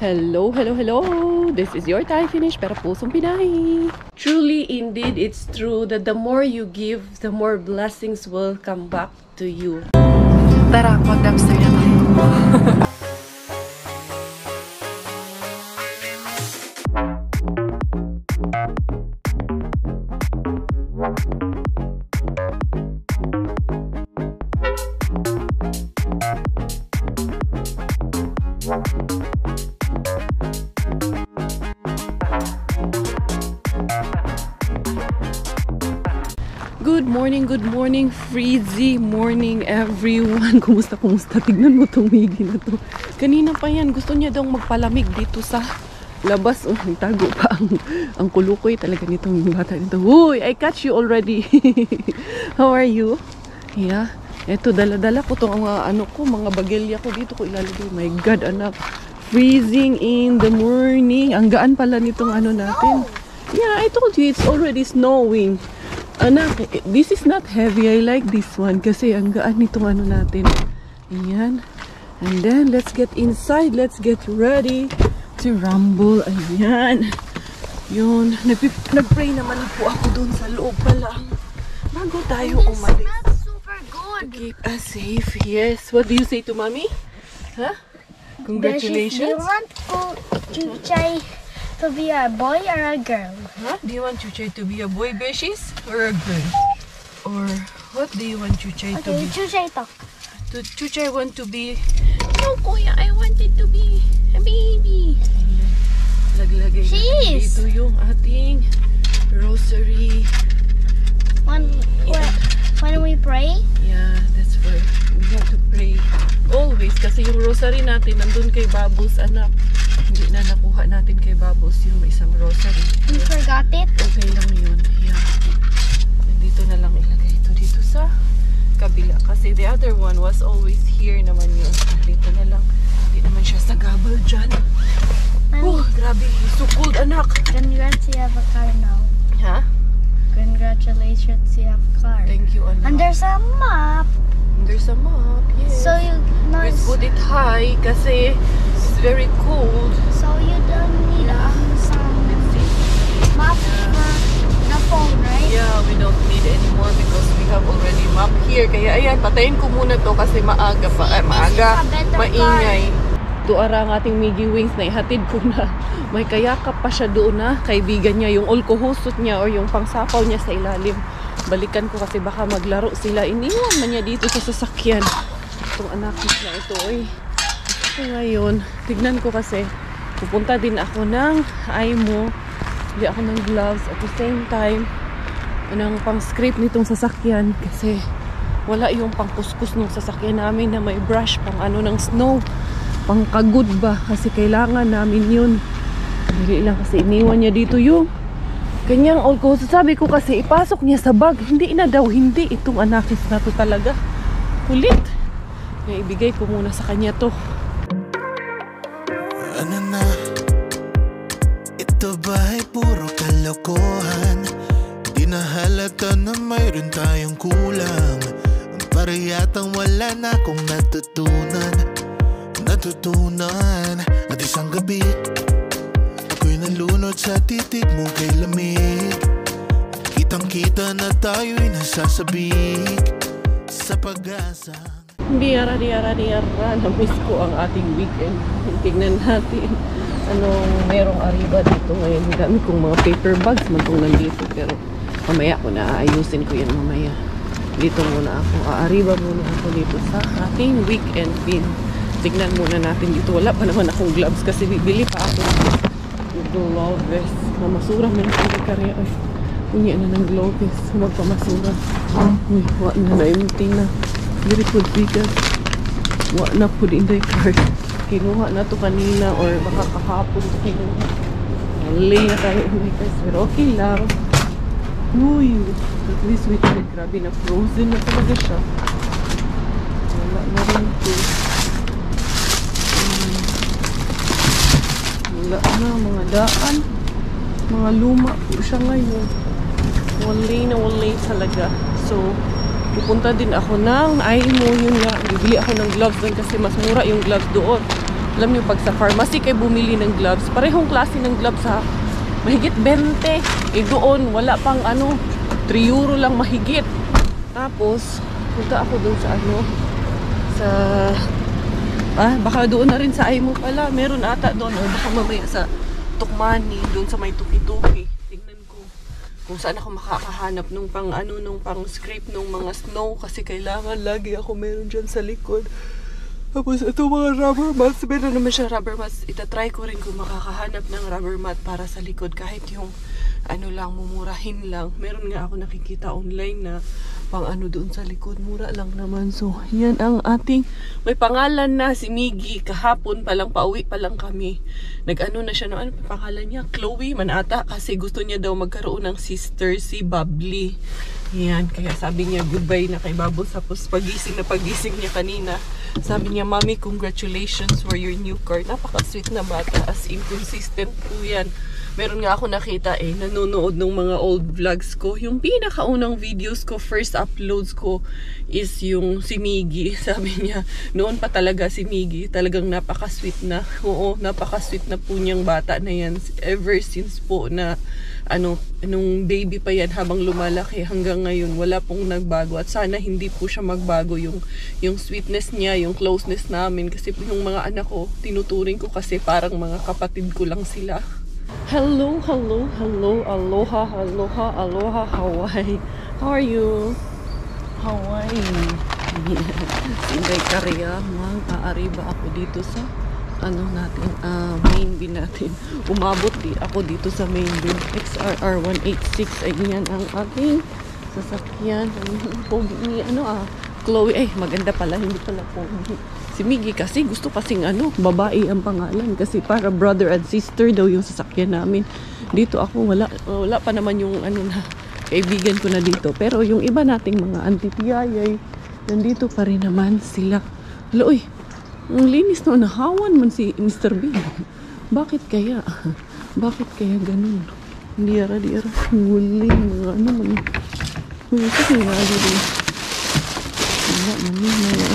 Hello, hello, hello! This is your Thai finish, pero pusong Pinay. Truly, indeed, it's true that the more you give, the more blessings will come back to you. Tara, mag-dumpster na tayo. Good morning, freezy morning everyone. Kumusta? Tignan mo tong Miggy na to. Kanina pa yan, gusto niya daw magpalamig dito sa labas. Oh, nagtago pa ang kulukoy talaga nitong bata nito. Uy, I catch you already. How are you? Yeah. Eto, dala-dala ko tong mga bagelya ko dito ko ilalagay. My God, anak. Freezing in the morning. Ang gaan pala nitong natin. Yeah, I told you it's already snowing. Anak, this is not heavy. I like this one kasi ang gaan nitong natin. Ayan. And then, let's get inside. Let's get ready to rumble. Ayan. Yun. Nag-pray naman po ako dun sa loob pala. Bago tayo umalis. It smells super good. To keep us safe. Yes. What do you say to mommy? Huh? Congratulations. Do you want Chuchay to be a boy or a girl? Huh? Do you want Chuchay to be a boy, Beshies? Or a girl? Or what do you want Chuchay to be? Okay, Chuchay talk. Chuchay want to be... No, Kuya, I wanted to be a baby. Laglagay natin dito yung ating rosary. When we pray? Yeah, that's why we have to pray always. Kasi yung rosary natin nandun kay Babus, anak. Hindi na nakuha natin kay Babus yung isang rosary. You forgot it? Okay lang yun. Yeah. Nandito na lang ilagay ito dito sa kabila. Kasi the other one was always here naman yun. Dito na lang. Hindi naman siya sa gabal dyan. Oh, grabe. It's so cold, anak. Congrats, you have a car now. Ha? Congratulations, you have a car. Thank you, anak. And there's a map. There's a map, yes. So you Let's put it high kasi it's very cold. So you don't need some map for the phone, right? Yeah, we don't need anymore because we have already map here. Kaya ayan, patayin ko muna to kasi maaga pa. Maingay. Tuara ang ating Miggy Wings na ihatid ko na. May kayakap pa siya doon na kaibigan niya, yung ulkohusot niya o yung pangsapaw niya sa ilalim. Balikan ko kasi baka maglaro sila. Iniwan man niya dito sa sasakyan. Itong anak na ito, oy. So ngayon, tignan ko kasi pupunta din ako ng IMO. Hindi ako ng gloves at the same time ng pang-scrape nitong sasakyan kasi wala yung pang-kuskus ng sasakyan namin na may brush pang ng snow, pang kagud ba kasi kailangan namin yun. Dili lang kasi iniwan niya dito yung kanyang alcohol. Sabi ko kasi ipasok niya sa bag. Hindi na daw, hindi. Itong anakis na to talaga. Kulit. Kaya ibigay ko muna sa kanya to. Ano na? Ito ba ay puro kalokohan? Di na halata na mayroon tayong kulang. Para yatang wala na akong natutunan. At isang gabi ako'y nalunod sa titig mo kay lamig. Kitang-kita na tayo'y nasasabik sa pag-asa. Diara. Na-miss ko ang ating weekend. Tignan natin anong merong arriba dito ngayon. Dami kong mga paper bags man kung nandito. Pero mamaya ko na aayusin ko yan mamaya. Dito muna ako. Arriba muna ako dito sa ating weekend bin. Tignan muna natin dito. Wala pa naman akong gloves kasi bibili pa ako ng gloves. Mamasura man ako karya. Ay, unya na ng gloves. Magpamasura. Uy, wala na empty na. Beautiful bigas. Wala na po din the card. Kinuha na to kanina or baka kahapon kinuha. Malay na tayo in the card. Pero okay lang. Uy, at least we tried. Grabe na frozen na talaga siya. Wala na rin ito. Wala na, mga daan. Mga luma po siya ngayon. Walay talaga. So, pupunta din ako ng IMO, yun nga. Bibili ako ng gloves doon kasi mas mura yung gloves doon. Alam niyo, pag sa pharmacy kayo bumili ng gloves, parehong klase ng gloves ha. Mahigit 20. Eh doon, wala pang ano, 3 euro lang mahigit. Tapos, punta ako doon sa ano, sa, baka doon na rin sa Aymo pala. Meron ata doon, o baka mamaya sa Tukmani, doon sa may tuki-tuki. Tingnan ko kung saan ako makakahanap nung pang ano, nung pang scrape nung mga snow. Kasi kailangan lagi ako meron dyan sa likod. Tapos ito mga rubber mats, meron naman siya rubber mats. Itatry ko rin kung makakahanap ng rubber mat para sa likod. Kahit yung ano lang, mumurahin lang. Meron nga ako nakikita online na pang ano doon sa likod. Mura lang naman. So, yan ang ating, may pangalan na si Miggy. Kahapon pa lang, pauwi pa lang kami. Nag-ano na siya, no? Ano pa pangalan niya? Chloe Manata. Kasi gusto niya daw magkaroon ng sister, si Bubbly. Yan, kaya sabi niya goodbye na kay Bubbles. Tapos pagising niya kanina, sabi niya, Mommy, congratulations for your new car. Napaka-sweet na bata, as inconsistent po yan. Meron nga ako nakita nanonood ng mga old vlogs ko. Yung pinakaunang videos ko, first uploads ko is yung si Miggy. Sabi niya, noon pa talaga si Miggy, talagang napaka-sweet na. Oo, napaka-sweet na po niyang bata na yan. Ever since po na ano, nung baby pa yan habang lumalaki hanggang ngayon, wala pong nagbago. At sana hindi po siya magbago yung sweetness niya, yung closeness namin. Kasi yung mga anak ko, tinuturing ko kasi parang mga kapatid ko lang sila. Hello, hello, hello, aloha, aloha, aloha, Hawaii. How are you? Hawaii. Sinday Korea, mag-aariba ako dito sa ano natin, main bin natin. Umabot ako dito sa main bin. XRR 186. Ayan ang ating sasakyan. Pogi ni Chloe. Maganda pala, hindi pala pogi. Si Miggy kasi gusto kasing babae ang pangalan kasi para brother and sister daw yung sasakyan namin. Dito ako wala pa naman yung na kaibigan ko na dito. Pero yung iba nating mga auntie-tiyayay, nandito pa rin naman sila. Hala, ang linis no, nahawan man si Mr. Bean. Bakit kaya? Bakit kaya ganun? Diara. Huling mga man. Kasi nga din.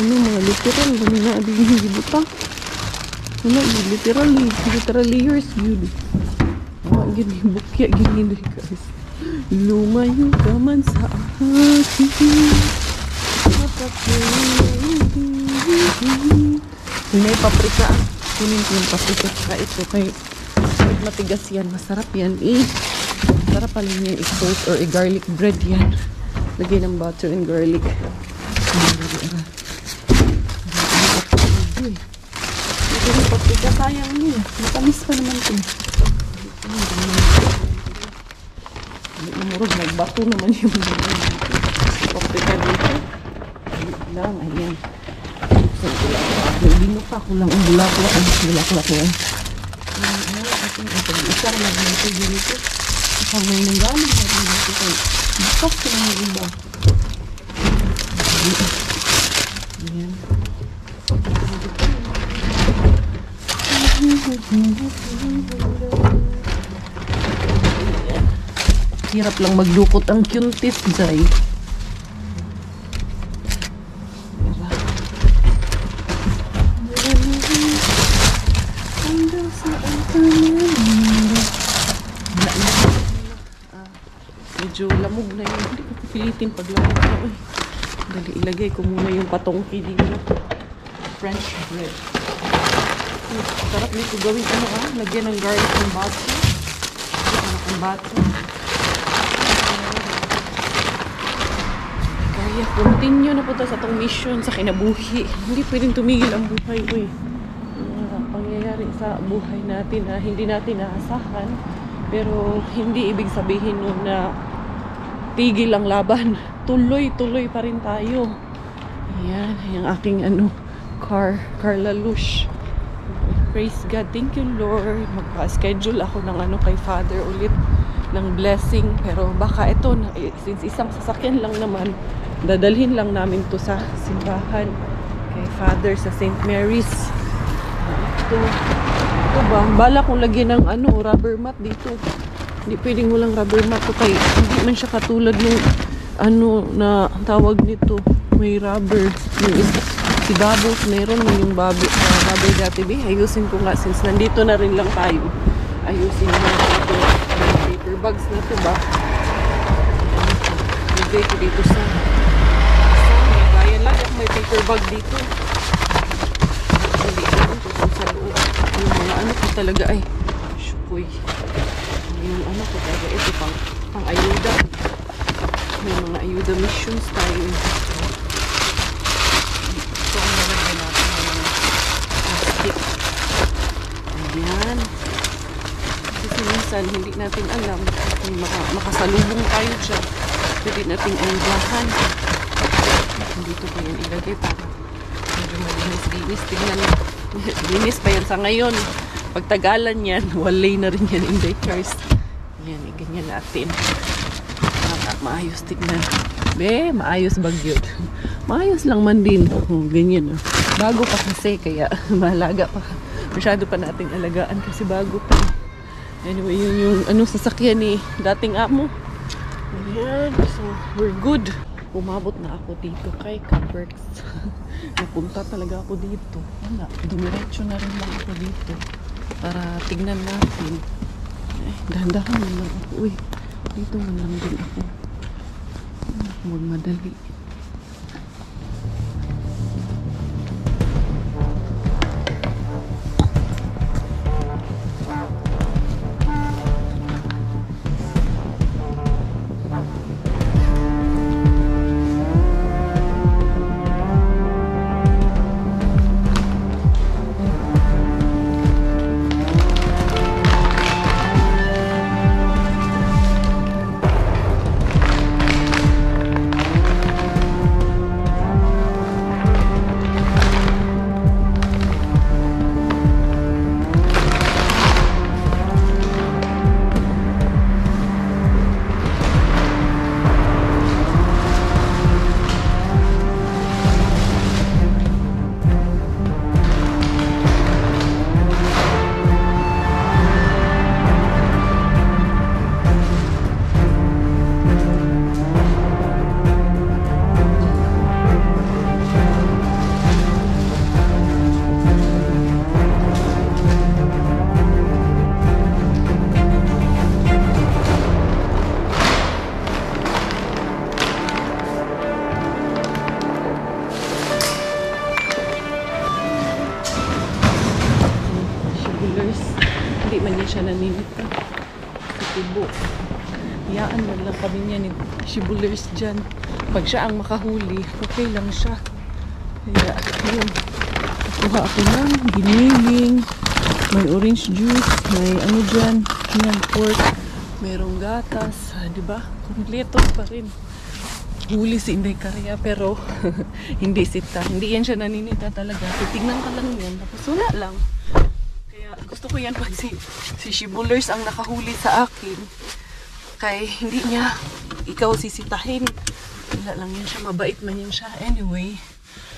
Mga literal. Ganun nga din yung gibuta. Literally yours, yun. Gini, bukya, gini, guys. Lumayo ka man sa akin. May paprika. Kunin ko yung paprika sa ito. Kaya matigas yan. Masarap yan. Masarap pala niya i-toast or i-garlic bread yan. Lagay ng butter and garlic. Ito yung paprika. Sayang niya. Matamis pa naman ito. Murag nagbato naman yung paprika dito. Lang, ayan. Binuka ko lang ang bulaklak. Yan. Ating pag-isar lang nito dito. Kapag may nanggaling natin dito. Bukas ko lang yung iba. Ayan. Hirap lang magdukot ang cuntis, Zay. Medyo lamog na yun. Hindi ko pipilitin pag lamog na. Dali, ilagay ko muna yung patongki dito. French bread. Sarap nito gawin lagyan ng garlic ng baso. Kaya continue na po sa itong mission sa kinabuhi. Hindi pwedeng tumigil ang buhay ko pangyayari sa buhay natin na hindi natin naasahan. Pero hindi ibig sabihin nun na tigil ang laban. Tuloy pa rin tayo. Ayan, yung aking car Lalush. Praise God. Thank you, Lord. Magpa-schedule ako ng kay Father ulit ng blessing. Pero baka ito, since isang sasakyan lang naman, dadalhin lang namin to sa simbahan kay Father sa St. Mary's. Ito ba? Bala kong lagyan ng rubber mat dito. Hindi pwedeng walang rubber mat to kay hindi man siya katulad ng na tawag nito. May rubber. Yung Si Bubbles, meron mo yung Bubble dati. Ayusin ko nga since nandito na rin lang tayo. Ayusin mo ito. Paper bags na ito ba? Lagay ko dito sa bayan lang. May paper bag dito. Hindi ko ito sa loob. Yung mga ano ko talaga ay shukoy. Yung ano ko talaga ito pang ayuda. May mga ayuda missions tayo. Ito ang nalagay natin ng mga plastic. Ayan. Kasi minsan hindi natin alam kung makasalubong tayo dyan. Pwede natin ayudahan. Dito ko yan ilagay para medyo malinis-linis. Tingnan. Linis pa yan sa ngayon. Pagtagalan yan, walay na rin yan in the cars. Yan, ganyan natin. Maayos tignan. Be, maayos bagyod. Maayos lang man din. Ganyan. Bago pa kasi, kaya mahalaga pa. Masyado pa nating alagaan kasi bago pa. Anyway, yun yung ano, sasakyan ni dating amo. Ayan. So, we're good. Umabot na ako dito kay Caperks. Napunta talaga ako dito. Wala, dumiretso na rin lang ako dito. Para tignan natin. Dahan-dahan na lang ako. Uy, dito mo lang din ako. Huwag madali. Hindi man niya siya naninita sa tubo. Iyaan man lang kami niya ni Shibulers dyan. Pag siya ang makahuli, okay lang siya. Kaya yun, nakuha ako ng giniling, may orange juice, may ano dyan, yan, pork, mayroong gatas, diba? Kompleto pa rin. Huli si Inday Karya pero hindi sita. Hindi yan siya naninita talaga. Titignan ka lang yan, tapos wala lang. Gusto ko yan pag si Shibulers ang nakahuli sa akin. Kaya hindi niya ikaw sisitahin. Wala lang yan siya. Mabait man yan siya. Anyway,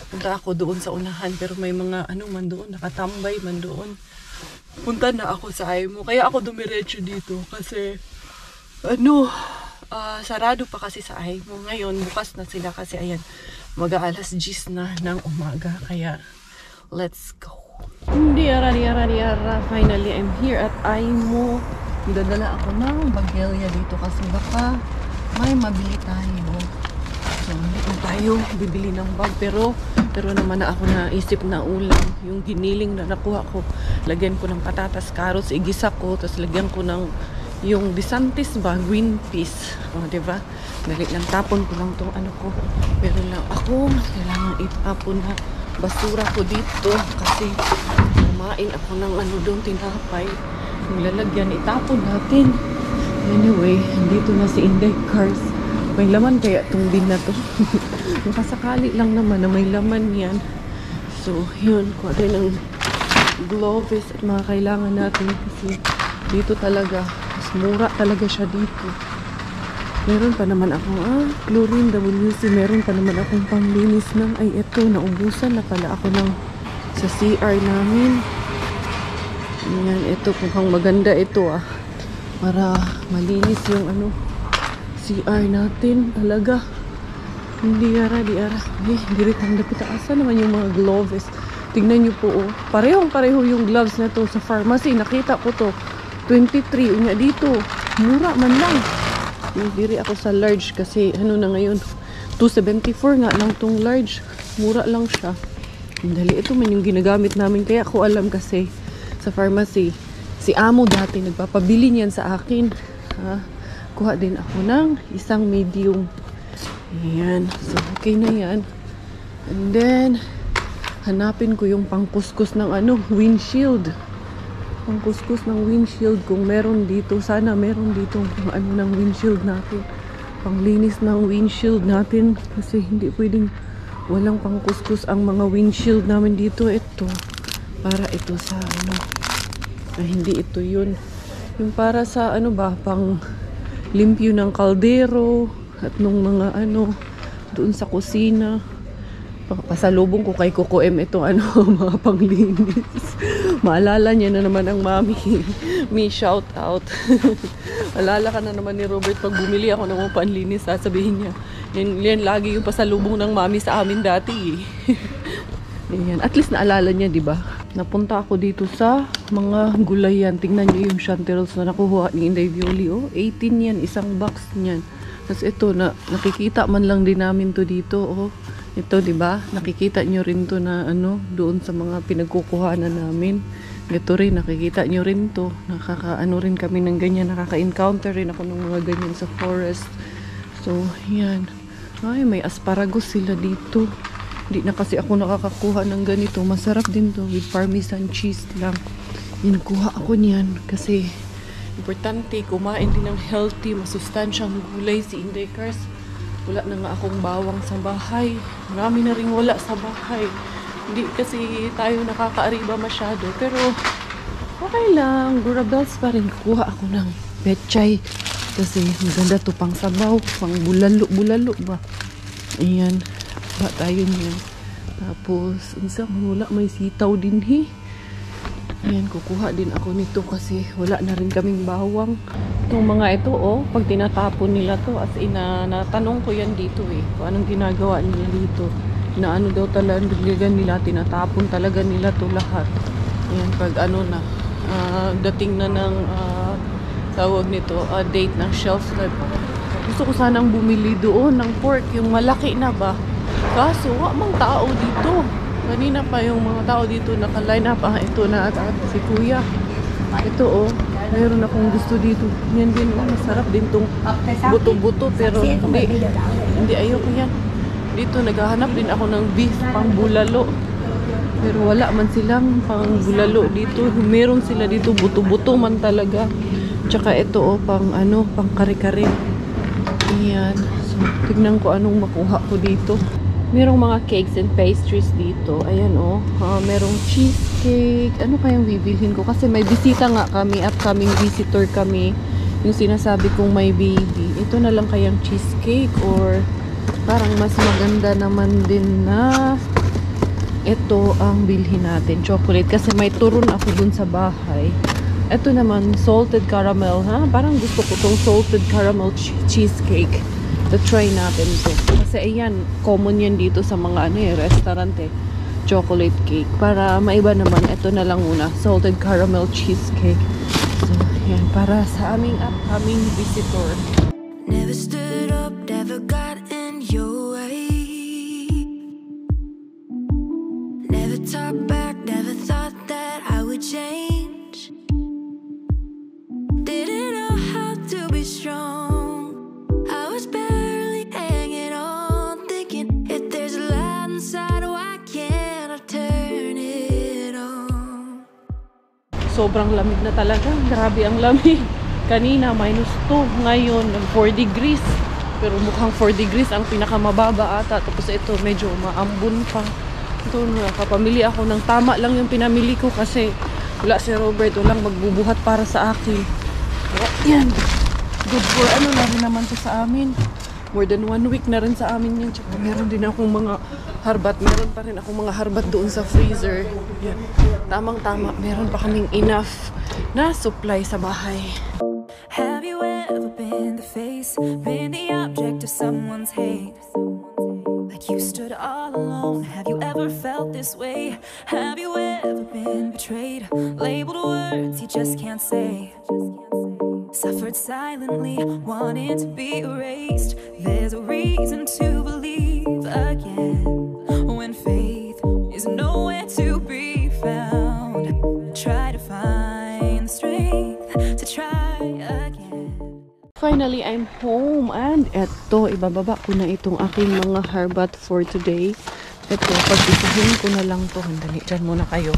punta ako doon sa unahan. Pero may mga ano man doon. Nakatambay man doon. Punta na ako sa Aymo. Kaya ako dumiretso dito. Kasi ano, sarado pa kasi sa Aymo. Ngayon, bukas na sila kasi ayan. Mag-aalas 10 na ng umaga. Kaya, let's go. Finally, I'm here at Aymo. Dadala ako ng bagelya dito kasi baka may mabili tayo. So, hindi ko tayo bibili ng bag. Pero naman na ako naisip na ulam. Yung giniling na nakuha ko. Lagyan ko ng patatas, carrots, igisa ko. Tapos lagyan ko ng yung bisantis ba, green peas. O, diba? Dali lang, tapon ko lang itong ano ko. Pero lang ako, kailangan itapon na basura ko dito kasi kumain ako ng ano doon, tinapay. Yung lalagyan, itapon natin. Anyway, dito na si Inday Cars. May laman kaya itong bin na to. Nakasakali lang naman na may laman yan. So, yun. Kuha rin ng gloves at mga kailangan natin kasi dito talaga, mas mura talaga siya dito. Meron pa naman ako, chlorine WC, meron pa naman akong panglinis ng, ay eto, naubusan na pala ako ng sa CR namin. Ayan, ito, mukhang maganda ito para malinis yung ano, CR natin talaga. Hindi ara. Diri kang dapit. Asa naman yung mga gloves? Tingnan nyo po, oh. Parehong-pareho yung gloves na to sa pharmacy. Nakita ko to. 23. Unya dito. Mura man lang. Diri ako sa large kasi ano na ngayon. 274 nga lang tong large. Mura lang siya. Dali, ito man yung ginagamit namin. Kaya ko alam kasi sa pharmacy. Si Amo dati nagpapabili niyan sa akin. Ha? Kuha din ako ng isang medium. Ayan. So, okay na yan. And then, hanapin ko yung pangkuskus ng windshield. Pangkuskus ng windshield. Kung meron dito, sana meron dito kung ng windshield natin. Panglinis ng windshield natin. Kasi hindi pwedeng walang pangkuskus ang mga windshield namin dito. Ito. Para ito sa hindi ito yun. Yung para sa pang limpyo ng kaldero at nung mga doon sa kusina. Pasalubong ko kay Coco M itong mga panglinis. Maalala niya na naman ang mami. Me shout out. Alala ka na naman ni Robert pag bumili ako ng mga panlinis, sasabihin niya. Yan lagi yung pasalubong ng mami sa amin dati. Yan. At least naalala niya, di ba? Napunta ako dito sa mga gulayan. Tingnan niyo yung chanterelles na nakuha ni Inday Violi. 18 yan, isang box niyan. Tapos ito, nakikita man lang din namin to dito. Ito, di ba? Nakikita niyo rin to na doon sa mga pinagkukuhanan namin. Ito rin, nakikita niyo rin to. Rin kami ng ganyan. Nakaka-encounter rin ako ng mga ganyan sa forest. So, yan. Ay, may asparagus sila dito. Hindi na kasi ako nakakakuha ng ganito. Masarap din to with parmesan cheese lang. Kuha ako niyan kasi importante kumain din ng healthy, masustansyang gulay si Inday Cars. Wala na nga akong bawang sa bahay. Marami na rin wala sa bahay. Hindi kasi tayo nakakaariba masyado. Pero okay lang. Durabels pa rin. Kuha ako ng pechay. Kasi maganda to pang sabaw. Pang bulalo ba. Ayan. Ba tayo niyan. Tapos, wala may sitaw din Ayan, kukuha din ako nito kasi wala na rin kaming bawang. Itong mga ito, pag tinatapon nila to, as in, natanong ko yan dito kung anong ginagawa nila dito. Na daw talaga nila, tinatapon talaga nila to lahat. Ayan, pag dating na ng, tawag nito, date ng shelf life. Gusto ko sanang bumili doon ng pork, yung malaki na ba? Kaso, mang tao dito. Kanina pa yung mga tao dito naka-line up. Ito na si Kuya. Ito mayroon akong gusto dito. Yan din masarap din tong buto-buto pero hindi ayoko yan. Dito naghahanap din ako ng beef pang bulalo. Pero wala man silang pang bulalo dito. Meron sila dito buto-buto man talaga. Tsaka ito pang pang kare-kare. Ayan. So, tignan ko anong makuha ko dito. Merong mga cakes and pastries dito. Ayan merong cheesecake. Ano kayang bibilhin ko? Kasi may bisita nga kami. Upcoming visitor kami. Yung sinasabi kong may baby. Ito na lang kayang cheesecake or parang mas maganda naman din na ito ang bilhin natin. Chocolate. Kasi may turon ako dun sa bahay. Ito naman salted caramel. Parang gusto ko tong salted caramel cheesecake. Try natin to. Kasi ayan, common yan dito sa mga restaurant chocolate cake. Para maiba naman, ito na lang muna. Salted caramel cheesecake. So, ayan, para sa aming upcoming visitor. Never stood up, never got in your way. Never talked back, never thought that I would change. Didn't know how to be strong. I was barely hanging on, thinking if there's a light inside, why can't I turn it on? Sobrang lamig na talaga. Grabe ang lamig. Kanina -2, ngayon 4 degrees. Pero mukhang 4 degrees ang pinakamababa ata. Tapos ito medyo maambon pa. Ito nakapamili ako ng tama lang yung pinamili ko kasi wala si Robert, walang magbubuhat para sa akin. Yan. Good for na rin naman to sa amin. More than 1 week na rin sa amin yan. Tsaka meron din akong mga harbat. Meron pa rin akong mga harbat doon sa freezer. Yan. Tamang-tama. Meron pa kaming enough na supply sa bahay. Have you ever been the face, been the object of someone's hate? You stood all alone. Have you ever felt this way? Have you ever been betrayed? Labeled words you just can't say. Suffered silently, wanting to be erased. There's a reason to believe again when faith is nowhere to be found. Try to find the strength to try again. Finally, I'm home and eto, ibababa ko na itong aking mga harbat for today. Eto, pag-isahin ko na lang to. Handali, dyan muna kayo.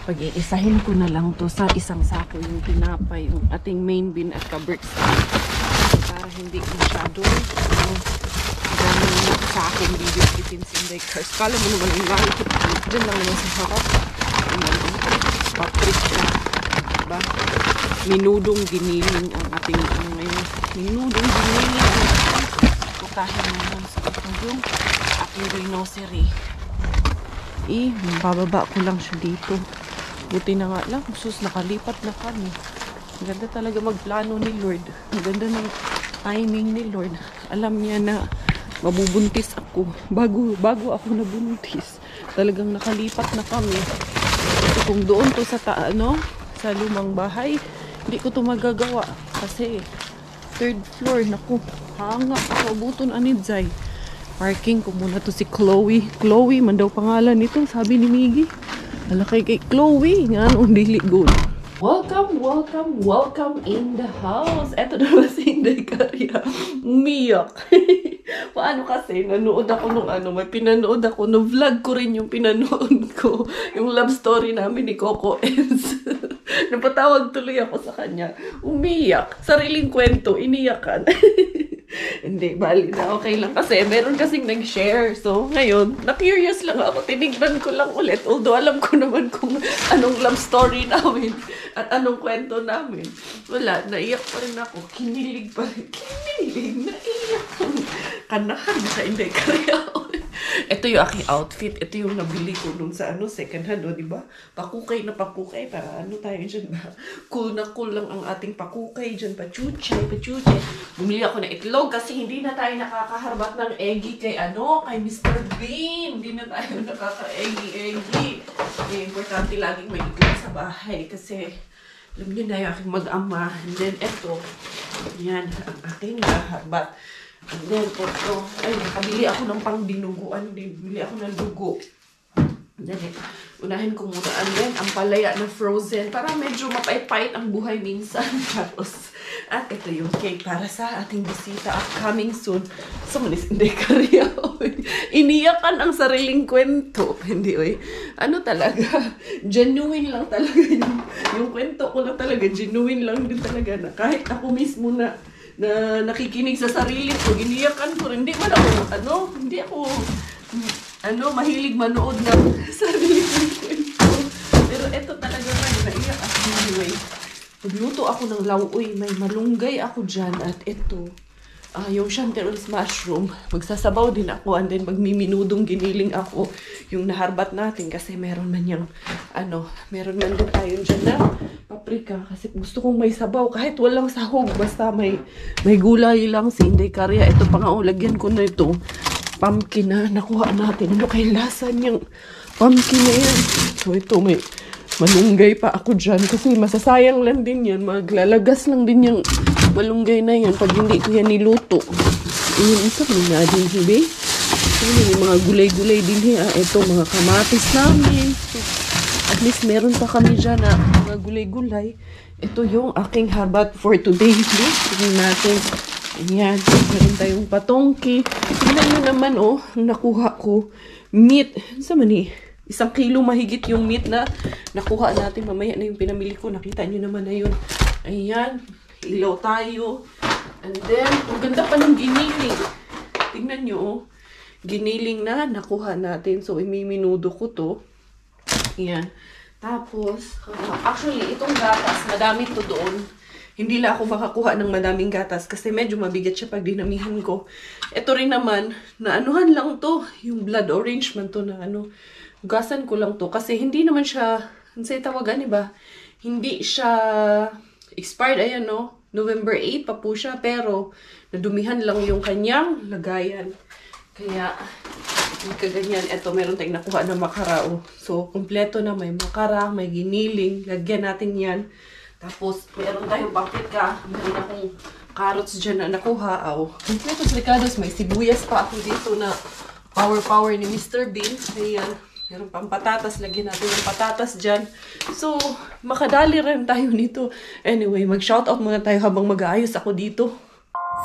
Pag-iisahin ko na lang to sa isang sako yung tinapay, yung ating main bin at ka-bricks. Para hindi masyado ganun sa aking video kitins in the cars. Kala mo naman yung lahat. Dyan lang naman sa harap. Paprika. Diba? Minudong giniling ang ating ngayon. Minudong giniling ang ating putahin naman sa yung aking rhinoceros. Bababa ko lang siya dito. Buti na nga lang, sus, nakalipat na kami. Ang ganda talaga magplano ni Lord. Ang ganda ng timing ni Lord. Alam niya na mabubuntis ako. Bago ako nabuntis, talagang nakalipat na kami. Kasi kung doon to sa sa lumang bahay, hindi ko to magagawa. Kasi third floor, naku, hanga, mabuton anidzay. Parking ko muna to si Chloe. Chloe, man daw pangalan nito, sabi ni Miggy. Alakay kay Chloe, nga anong dili good. Welcome in the house. Eto na ba si Inday Karya? Umiyak. Paano kasi, nanood ako nung may pinanood ako, no vlog ko rin yung pinanood ko. Yung love story namin ni Coco Ems. Napatawag tuloy ako sa kanya. Umiyak. Sariling kwento, iniyakan. Hindi, bali na. Okay lang. Kasi meron kasing nag-share. So, ngayon, na-curious lang ako. Tinignan ko lang ulit. Although, alam ko naman kung anong love story namin at anong kwento namin. Wala, naiyak pa rin ako. Kinilig pa rin. Kinilig, naiyak. Kanahan na hindi kaya. Ito yung aking outfit. Ito yung nabili ko dun sa second hand, o, diba? Pakukay na pakukay. Para tayo dyan ba? Cool na cool lang ang ating pakukay dyan. Pachuche. Bumili ako na itlog kasi hindi na tayo nakakaharbat ng eggy kay kay Mr. Bean. Hindi na tayo nakaka-eggy. Importante laging may itlog sa bahay kasi alam niyo na yung aking mag-ama. And then ito, yan, ang aking naharbat. And then, ito, nakabili ako ng pang-dinuguan. Bili ako ng dugo. Then, unahin ko muna. And then, ang palaya na frozen. Para medyo mapait-pait ang buhay minsan. Tapos, at ito yung cake para sa ating bisita upcoming soon. So, manis, hindi Karya. Iniyakan ang sariling kwento. Hindi, talaga. Genuine lang talaga yung kwento ko lang talaga. Genuine lang din talaga na kahit ako mismo na nakikinig sa sarili ko, iniyakan ko rin. Hindi man ako, hindi ako, mahilig manood ng sarili ko. Pero ito talaga naiyak ako anyway. Pagluto ako ng lauoy, may malunggay ako dyan. At ito, yung chanterelles mushroom, magsasabaw din ako. And then magmiminudong giniling ako yung naharbat natin. Kasi meron man yung, meron man din tayo dyan na paprika. Kasi gusto kong may sabaw. Kahit walang sahog, basta may gulay lang si Inday Karya. Ito pa nga, lagyan ko na ito. Pumpkin na nakuha natin. Ano kay lasa niyang pumpkin na yan? So ito, may malunggay pa ako dyan. Kasi masasayang lang din yan. Maglalagas lang din yung malunggay na yan pag hindi ko yan niluto. Yung isa mo na din, hibi. Yung mga gulay-gulay din yan. Ito, mga kamatis namin. So, at least meron pa kami dyan na mga gulay-gulay. Ito yung aking harbat for today. Tingnan natin. Ayan. Meron tayong patongki. Tingnan nyo naman, nakuha ko. Meat. Sa mani? 1 kilo mahigit yung meat na nakuha natin. Mamaya na yung pinamili ko. Nakita nyo naman na yun. Ayan. Ilaw tayo. And then, ang ganda pa ng giniling. Tingnan nyo, giniling na nakuha natin. So, imiminudo ko to. Ayan. Tapos, actually, itong gatas, madami to doon. Hindi lang ako makakuha ng madaming gatas kasi medyo mabigat siya pag dinamihan ko. Ito rin naman, na anuhan lang to. Yung blood orange man to na Gasan ko lang to kasi hindi naman siya, ano sa'yo tawagan, diba? Hindi siya expired, ayan November 8 pa po siya, pero nadumihan lang yung kanyang lagayan. Kaya, kaganyan. Ito, meron tayong nakuha na makarao. So, kumpleto na. May makara, may giniling. Lagyan natin yan. Tapos, meron tayong paprika. Meron akong carrots dyan na nakuha. Kumpletos ricados. May sibuyas pa ako dito na power ni Mr. Bean. Ayan. Meron pang patatas. Lagyan natin yung patatas dyan. So, makadali rin tayo nito. Anyway, mag-shoutout muna tayo habang mag-aayos ako dito.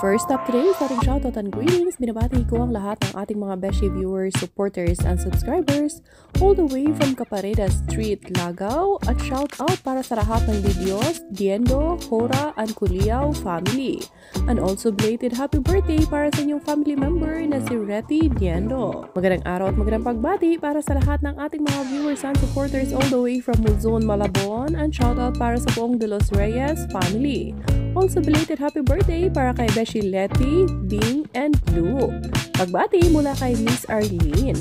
First up today sa ating shoutout and greetings, binabati ko ang lahat ng ating mga Beshi viewers, supporters, and subscribers all the way from Capareda Street, Lagaw, at shoutout para sa lahat ng Didios, Diendo, Hora, and Culiao family. And also belated happy birthday para sa inyong family member na si Reti Diendo. Magandang araw at magandang pagbati para sa lahat ng ating mga viewers and supporters all the way from Luzon, Malabon, and shoutout para sa buong De Los Reyes family. Also belated happy birthday para kay Beshi Letty, Bing, and Blue. Pagbati mula kay Miss Arlene.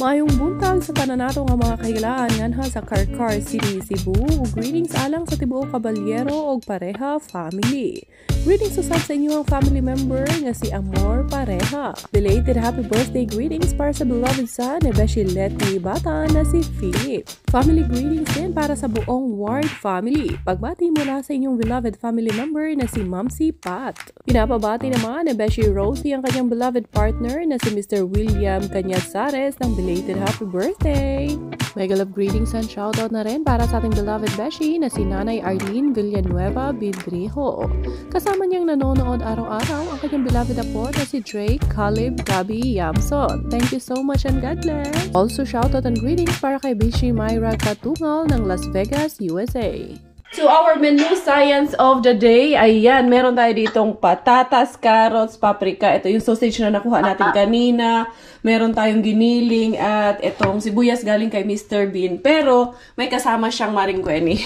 Maayong buntag sa tanan nato nga mga kahilaan nganha sa Karkar City, Cebu. Greetings alang sa tibuok kabalyero og pareha family. Greetings usab sa inyong family member nga si Amor Pareha. Belated happy birthday greetings para sa beloved son ni Beshi Letty bata na si Philip. Family greetings din para sa buong Ward family. Pagbati mula sa inyong beloved family member na si Mamsi Pat. Pinapabati naman ni Beshi Rosie ang kanyang beloved partner na si Mr. William Canyasares ng belated happy birthday. Mega love greetings and shoutout na rin para sa ating beloved Beshi na si Nanay Arlene Villanueva Bidrijo. Kasama niyang nanonood araw-araw ang kanyang beloved apo na si Drake Caleb Gabi Yamson. Thank you so much and God bless. Also shoutout and greetings para kay Bishi Myra Katungal ng Las Vegas, USA. So, our menu science of the day, ayan, meron tayo ditong patatas, carrots, paprika. Ito yung sausage na nakuha natin kanina. Meron tayong giniling at itong sibuyas galing kay Mr. Bean. Pero, may kasama siyang maringgueni.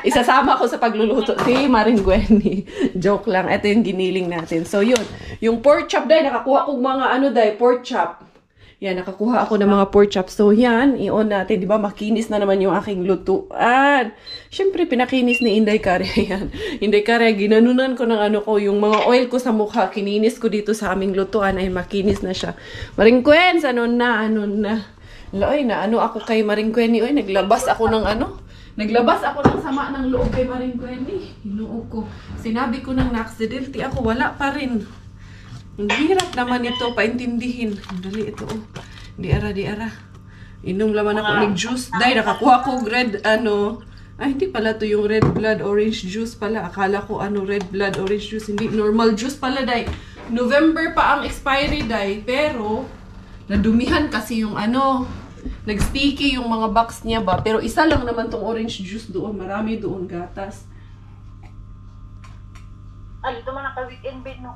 Isasama ko sa pagluluto si maringgueni. Joke lang. Ito yung giniling natin. So, yun. Yung pork chop dahil, nakakuha kong mga pork chop. Yan, nakakuha ako ng mga pork chops. So, yan, i-on natin. Diba, makinis na naman yung aking lutuan. Siyempre, pinakinis ni Inday Kare. Yan. Inday Kare, ginanunan ko ng yung mga oil ko sa mukha. Kininis ko dito sa aming lutuan. Ay, makinis na siya. Maringkwen, ano na. Loy, ako kay Maringkwen. Oy, naglabas ako ng Naglabas ako ng sama ng loob kay Maringkwen. Hinuog ko. Sinabi ko ng na-accidente ako. Wala pa rin. Ang hirap naman ito, paintindihin. Dali ito, Di ara. Inom laman ako ng juice. Dahil nakakuha ko red, hindi pala to yung red blood orange juice pala. Akala ko red blood orange juice. Hindi, normal juice pala, dahil. November pa ang expiry, dahil. Pero, nadumihan kasi yung nag-sticky yung mga box niya ba. Pero isa lang naman tong orange juice doon. Marami doon gatas. Ito man naka-weekend bed, no?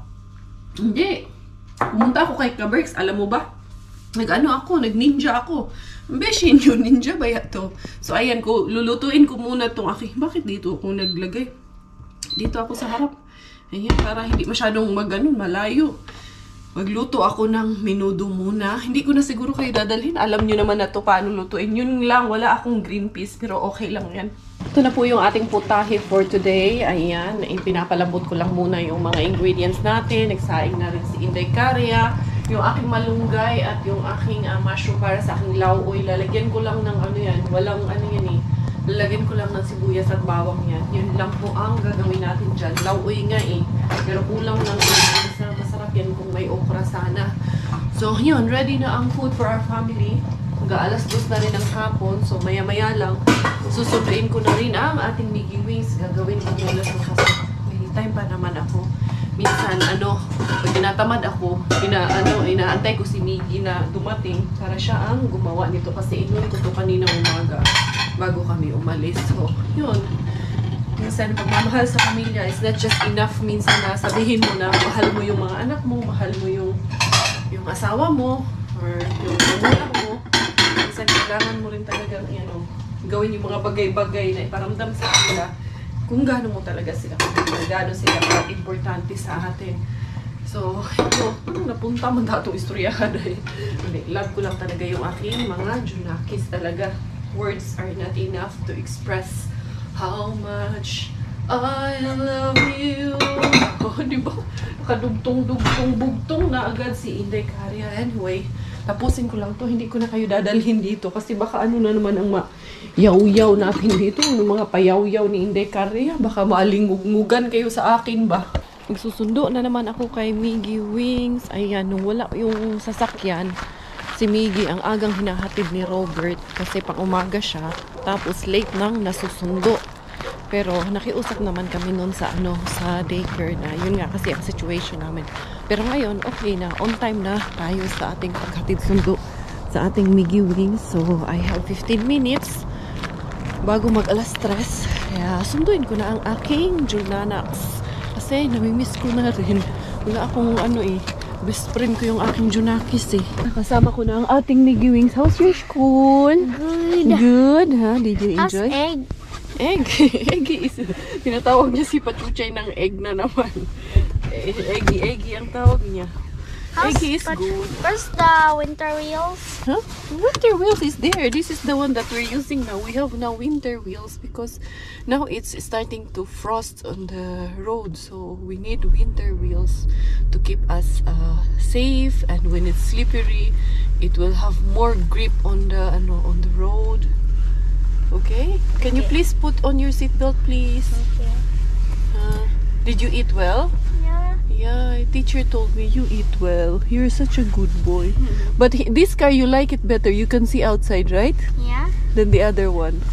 Hindi. Pumunta ako kay Kaberks. Alam mo ba? Nag-ninja ako. Beshin yun, ninja ba to? So, ayan ko. Lulutuin ko muna itong aking. Bakit dito ako naglagay? Dito ako sa harap. Ayan, para hindi masyadong malayo. Magluto ako ng menudo muna. Hindi ko na siguro kayo dadalhin. Alam nyo naman na to paano lutuin. Yun lang, wala akong green peas. Pero okay lang yan. Ito na po yung ating putahe for today. Ayan, pinapalambot ko lang muna yung mga ingredients natin. Nagsaing na rin si Inday Karya. Yung aking malunggay at yung aking mushroom para sa aking lauoy. Lalagyan ko lang ng walang lalagyan ko lang ng sibuyas at bawang yan. Yun lang po ang gagawin natin dyan. Lauoy nga pero kulang lang isa. Masarap yan kung may okra sana. So, yun. Ready na ang food for our family. Alas 2 na rin ang hapon. So, maya-maya lang. Susuduin ko na rin ang ating Mickey Wings. Gagawin ko muna ito kasi may time pa naman ako. Minsan, pag tinatamad ako, inaantay ko si Mickey na dumating para siya ang gumawa nito. Kasi inuwi ko ito kanina umaga bago kami umalis. So, yun. Minsan, pagmamahal sa pamilya is not just enough. Minsan na sabihin mo na mahal mo yung mga anak mo, mahal mo yung asawa mo, or yung magulang mo. Minsan, kailangan mo rin talaga gawin yung mga bagay-bagay na iparamdam sa kanila kung gaano mo talaga sila, gaano sila importante sa atin. So, napunta man datong istoryahan dahil love ko lang talaga yung aking mga Junakis talaga. Words are not enough to express how much I love you. Diba? Nakadugtong-bugtong na agad si Inday Karya. Anyway, tapusin ko lang to. Hindi ko na kayo dadalhin dito kasi baka ano na naman ang yaw-yaw natin dito. Yung mga payaw-yaw ni Inday Carria. Baka maalingug-ngugan kayo sa akin ba? Magsusundo na naman ako kay Miggy Wings. Ayan, nung wala yung sasakyan, si Miggy ang agang hinahatid ni Robert kasi pang umaga siya. Tapos late nang nasusundo. Pero nakiusap naman kami noon sa sa daycare na yun nga kasi ang situation namin. Pero ngayon okay na, on time na tayo sa ating paghatid sundo sa ating Miggy Wings. So I have 15 minutes bago mag alas 3. Kaya sunduin ko na ang aking Junanax kasi namimiss ko na rin. Wala akong best friend ko yung aking Junakis eh. Kasama ko na ang ating Miggy Wings. How's your school? Good. Good, ha? Did you How's enjoy? egg? Egg. Egg is, tinatawag niya si Patuchay ng egg na naman. Eggy ang tawag niya. Eggy is good. Where's the winter wheels? Huh? Winter wheels is there. This is the one that we're using now. We have now winter wheels because now it's starting to frost on the road. So we need winter wheels to keep us safe, and when it's slippery, it will have more grip on the road. Okay? Can you please put on your seatbelt, please? Okay. Did you eat well? Yeah. Yeah, teacher told me you eat well. You're such a good boy. But this car, you like it better. You can see outside, right? Yeah. Than the other one.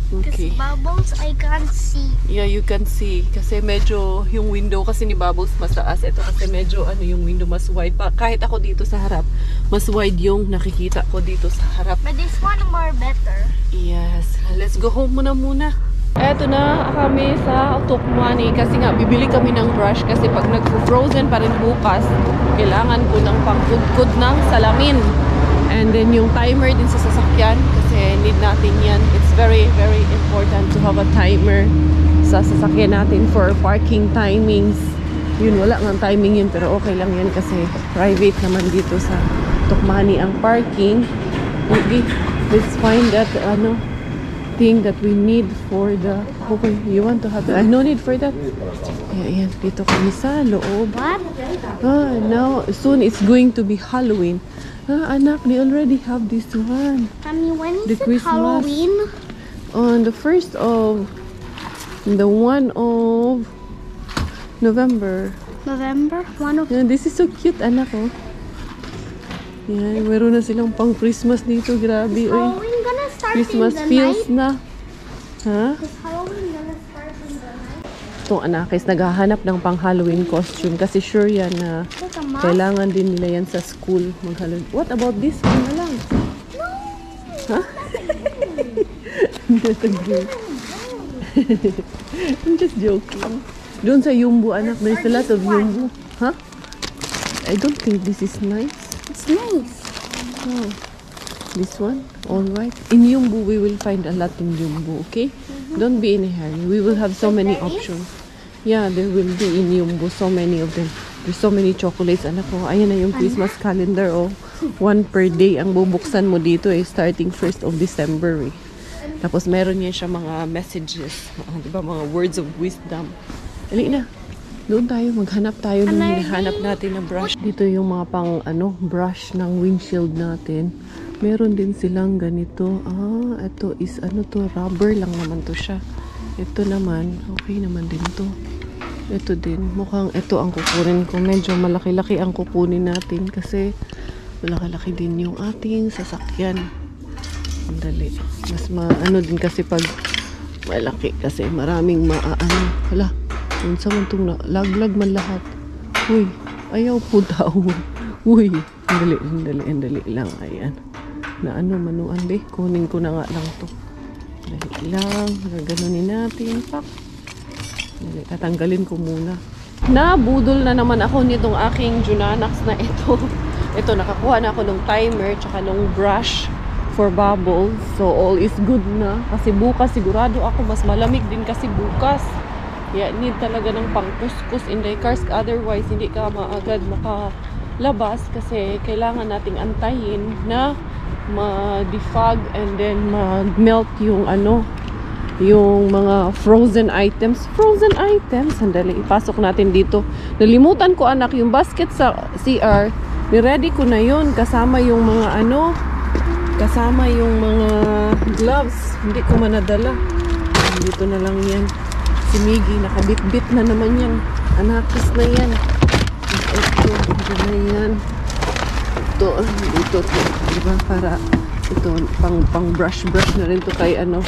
Okay. Because bubbles, I can't see. Yeah, you can see. Kasi medyo yung window kasi ni Bubbles mas taas. Ito kasi medyo yung window mas wide. Kahit ako dito sa harap, mas wide yung nakikita ko dito sa harap. But this one more better. Yes. Let's go home muna. Eto na kami sa Tokmani kasi nga bibili kami ng brush kasi pag nag-frozen pa rin bukas, kailangan ko ng pangkudkod ng salamin. And then yung timer din sa sasakyan kasi need natin yan. It's very, very important to have a timer sa sasakyan natin for parking timings. Yun, wala nga timing yun pero okay lang yan kasi private naman dito sa Tokmani ang parking. Okay, let's find that thing that we need for the... Okay, you want to have... no need for that. Ayan, dito kami sa loob. What? Now, soon it's going to be Halloween. Anak, they already have this one. Mommy, when The is it Christmas. Halloween? On the 1st of... The 1 of... November. November? 1 of... Yeah, this is so cute, anak, oh. Yan, meron na silang pang Christmas dito. Grabe, oy. Halloween gonna start Christmas in the feels night? na. Ha? Is Halloween gonna start in the night? Itong anakis, naghahanap ng pang Halloween costume kasi sure yan na Like a mask? kailangan din nila yan sa school mag-Halloween. What about this one na lang? Ha? I'm just joking. Doon sa Yumbo, anak, there's a lot of Yumbo. Huh? I don't think this is nice. It's nice. Oh. This one? Alright. In Yumbo, we will find a lot in Yumbo, okay? Don't be in a hurry. We will have so many options. Yeah, there will be in Yumbo, so many of them. There's so many chocolates. Anak ko, ayan na yung Christmas calendar, oh. 1 per day ang bubuksan mo dito, starting 1st of December, eh. Tapos meron niya siya mga messages, diba, mga words of wisdom. Dali na. Doon tayo, maghanap tayo ng hinahanap natin na brush. Dito yung mga pang brush ng windshield natin. Meron din silang ganito. Ito is to, rubber lang naman to siya. Ito naman, okay naman din to. Ito din, mukhang ito ang kukunin ko. Medyo malaki-laki ang kukunin natin kasi malaki-laki din yung ating sasakyan. Dali. Mas din kasi pag malaki kasi maraming hala. Unsa man itong laglag man lahat. Uy, ayaw po daw. Uy, dali lang. Ayan. Na manuan be. Kunin ko na nga lang to. Dali lang. Gaganunin natin. Pak. Dali, tatanggalin ko muna. Nabudol na naman ako nitong aking Junanax na ito. Ito, nakakuha na ako ng timer tsaka ng brush for bubbles. So, all is good na. Kasi bukas, sigurado ako mas malamig din kasi bukas. Yeah, need talaga ng pangkuskus in the cars. Otherwise, hindi ka maagad makalabas kasi kailangan nating antayin na ma-defog and then mag-melt yung yung mga frozen items. Sandali, ipasok natin dito. Nalimutan ko, anak, yung basket sa CR. Ni-ready ko na yun. Kasama yung mga ano. Kasama yung mga gloves. Hindi ko manadala. Dito na lang yan. Si Miggy, nakabit-bit na naman yan. Anakis na yan. Ito na yan. Ito, dito to. Diba? Para ito, pang brush na rin to kay ano.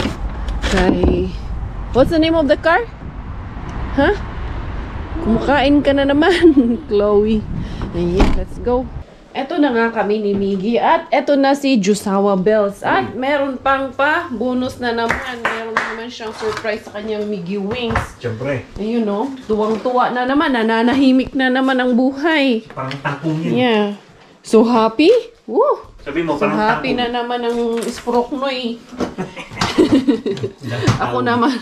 Kay... What's the name of the car? Huh? Kumakain ka na naman, Chloe. Ayan, let's go. Eto na nga kami ni Miggy at eto na si Jusawa Bells. At meron pang bonus na naman. Meron naman siyang surprise sa kanyang Miggy Wings. Siyempre. Ayun no, tuwang-tuwa na naman. Nananahimik na naman ang buhay. Parang tangkong yun. Yeah. So happy? Woo! Sabi mo, So parang happy tangkong. na naman ang Sproknoy. Ako naman,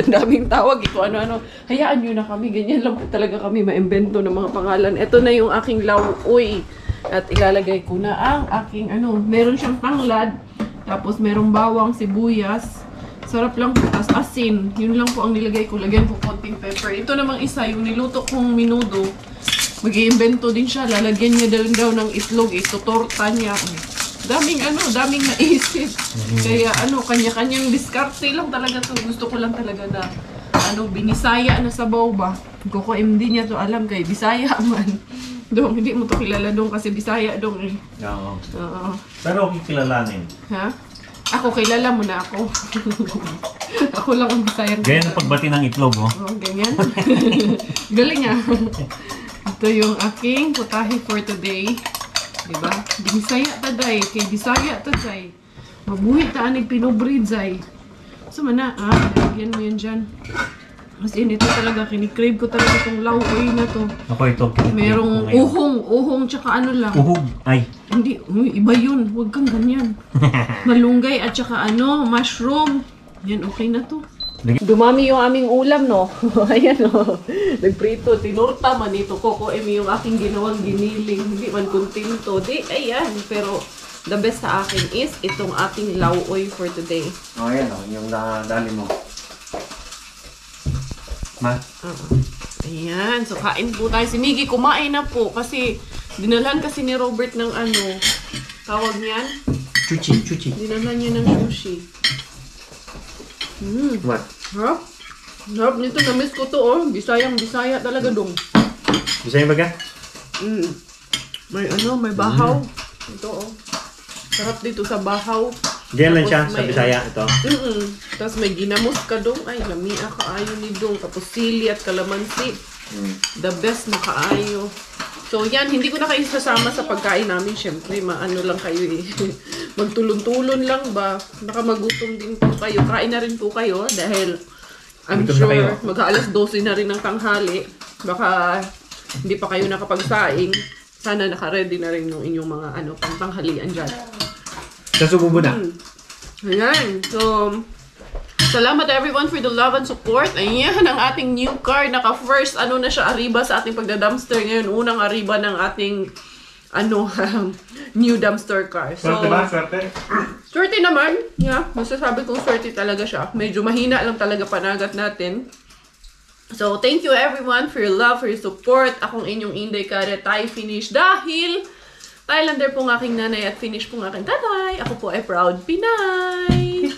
daming tawag ito, ano-ano. Hayaan nyo na kami, ganyan lang po talaga kami maimbento ng mga pangalan. Ito na yung aking lauoy. At ilalagay ko na ang aking, meron siyang tanglad. Tapos merong bawang, sibuyas. Sarap lang po, tas asin. Yun lang po ang nilagay ko. Lagyan ko konting pepper. Ito namang isa, yung niluto kong minudo. Mag-iimbento din siya. Lalagyan niya daw ng itlog. Itutorta niya. Daming naisip. Kaya kanya-kanyang diskarte lang talaga to. Gusto ko lang talaga na binisaya na sabaw ba. Koko MD niya to alam kay Bisaya man. Dong, hindi mo to kilala dong kasi Bisaya dong eh. Oo. Oo. Pero okay kilalanin. Ha? Ako kilala mo na ako. Ako lang ang Bisaya. Ganyan ang pagbati ng itlog, oh. Oh, ganyan. Galing ah. Ito yung aking putahe for today. Diba? Bisaya taday. Kay Bisaya taday. Mabuhi taanig pinobreedzay. So mana, lagyan mo yan dyan. Kasi ito talaga, kinikrave ko talaga itong lauoy na to. Ako ito. Merong uhong, tsaka ano lang. Uhog. Ay. Hindi, iba yun. Huwag kang ganyan. Malunggay at tsaka mushroom. Yan, okay na to. Dumami yung aming ulam, no? Ayan, no? Nagprito, tinurta man ito. Koko, yung aking ginawang giniling. Hindi man kuntinto. Di, ayan. Pero, the best sa akin is itong ating lauoy for today. Oh, ayan, oh. Yung dali mo. Ma? Ayan. So, kain po tayo. Si Miggy, kumain na po. Kasi, dinalhan kasi ni Robert ng tawag niyan? Chuchi. Dinalhan niya ng sushi. What? Harap? Harap nito. Na-miss ko to, oh. Bisaya talaga dong. Bisaya ba ka? May bahaw. Ito, oh. Sarap dito sa bahaw. Diyan lang siya, Tapos sa may, Bisaya, ito. Tapos may ginamos ka dong. Ay, lamia kaayo ni dong. Tapos sili at kalamansi. The best na kaayo. So, yan. Hindi ko na kayo sasama sa pagkain namin. Siyempre, maano lang kayo eh. Magtulon-tulon lang ba? Baka magutom din po kayo. Kain na rin po kayo dahil I'm Gutom na sure kayo. mag-aalas 12 na rin ng tanghali. Baka hindi pa kayo nakapagsaing. Sana naka-ready na rin yung inyong mga pangtanghalian dyan. Sa sububo na. Ayan. So, salamat everyone for the love and support. Ayan ang ating new car. Naka-first, na siya, arriba sa ating pagda-dumpster ngayon. Unang arriba ng ating, new dumpster car. So, Swerte ba? Swerte? swerte naman. Yeah, masasabi kong swerte talaga siya. Medyo mahina lang talaga panagat natin. So, thank you everyone for your love, for your support. Akong inyong Inday Kare, Thai Finish. Dahil Thailander pong aking nanay at Finnish pong aking tatay. Ako po ay proud Pinay.